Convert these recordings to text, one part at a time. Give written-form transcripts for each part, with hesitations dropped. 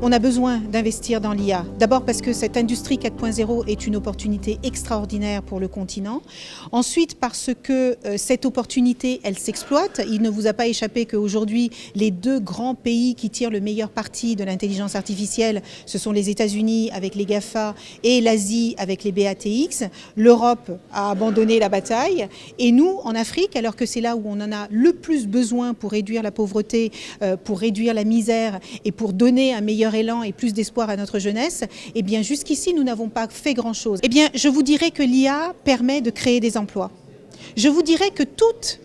On a besoin d'investir dans l'IA. D'abord parce que cette industrie 4.0 est une opportunité extraordinaire pour le continent. Ensuite parce que cette opportunité, elle s'exploite. Il ne vous a pas échappé qu'aujourd'hui, les deux grands pays qui tirent le meilleur parti de l'intelligence artificielle, ce sont les États-Unis avec les GAFA et l'Asie avec les BATX. L'Europe a abandonné la bataille. Et nous, en Afrique, alors que c'est là où on en a le plus besoin pour réduire la pauvreté, pour réduire la misère et pour donner un meilleur élan et plus d'espoir à notre jeunesse, eh bien jusqu'ici nous n'avons pas fait grand-chose. Eh bien je vous dirais que l'IA permet de créer des emplois. Je vous dirais que toutes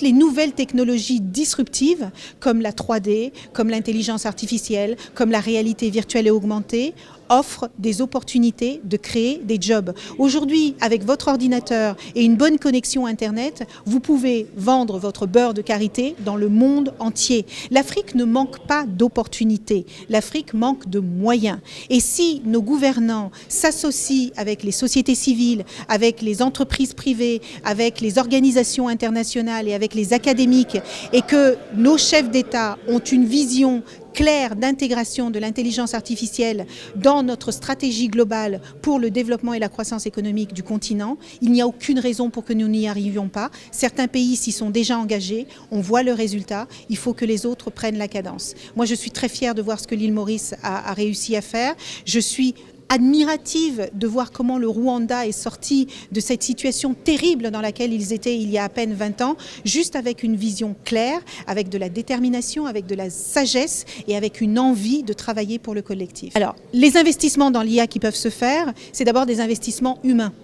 les nouvelles technologies disruptives, comme la 3D, comme l'intelligence artificielle, comme la réalité virtuelle et augmentée, offrent des opportunités de créer des jobs. Aujourd'hui, avec votre ordinateur et une bonne connexion Internet, vous pouvez vendre votre beurre de karité dans le monde entier. L'Afrique ne manque pas d'opportunités, l'Afrique manque de moyens. Et si nos gouvernants s'associent avec les sociétés civiles, avec les entreprises privées, avec les organisations internationales et avec les académiques, et que nos chefs d'État ont une vision claire d'intégration de l'intelligence artificielle dans notre stratégie globale pour le développement et la croissance économique du continent, il n'y a aucune raison pour que nous n'y arrivions pas. Certains pays s'y sont déjà engagés, on voit le résultat, il faut que les autres prennent la cadence. Moi je suis très fière de voir ce que l'île Maurice a réussi à faire. Je suis admirative de voir comment le Rwanda est sorti de cette situation terrible dans laquelle ils étaient il y a à peine 20 ans, juste avec une vision claire, avec de la détermination, avec de la sagesse et avec une envie de travailler pour le collectif. Alors, les investissements dans l'IA qui peuvent se faire, c'est d'abord des investissements humains.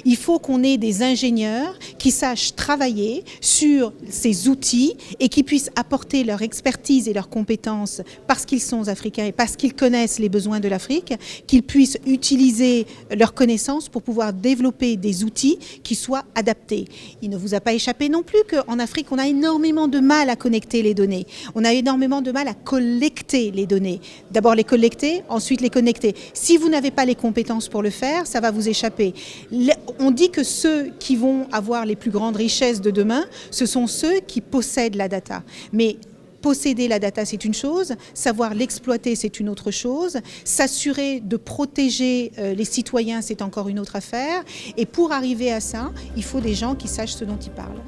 Il faut qu'on ait des ingénieurs qui sachent travailler sur ces outils et qui puissent apporter leur expertise et leurs compétences parce qu'ils sont africains et parce qu'ils connaissent les besoins de l'Afrique, qu'ils puissent utiliser leurs connaissances pour pouvoir développer des outils qui soient adaptés. Il ne vous a pas échappé non plus qu'en Afrique, on a énormément de mal à connecter les données. On a énormément de mal à collecter les données. D'abord les collecter, ensuite les connecter. Si vous n'avez pas les compétences pour le faire, ça va vous échapper. On dit que ceux qui vont avoir les plus grandes richesses de demain, ce sont ceux qui possèdent la data. Mais posséder la data, c'est une chose, savoir l'exploiter, c'est une autre chose, s'assurer de protéger les citoyens, c'est encore une autre affaire. Et pour arriver à ça, il faut des gens qui sachent ce dont ils parlent.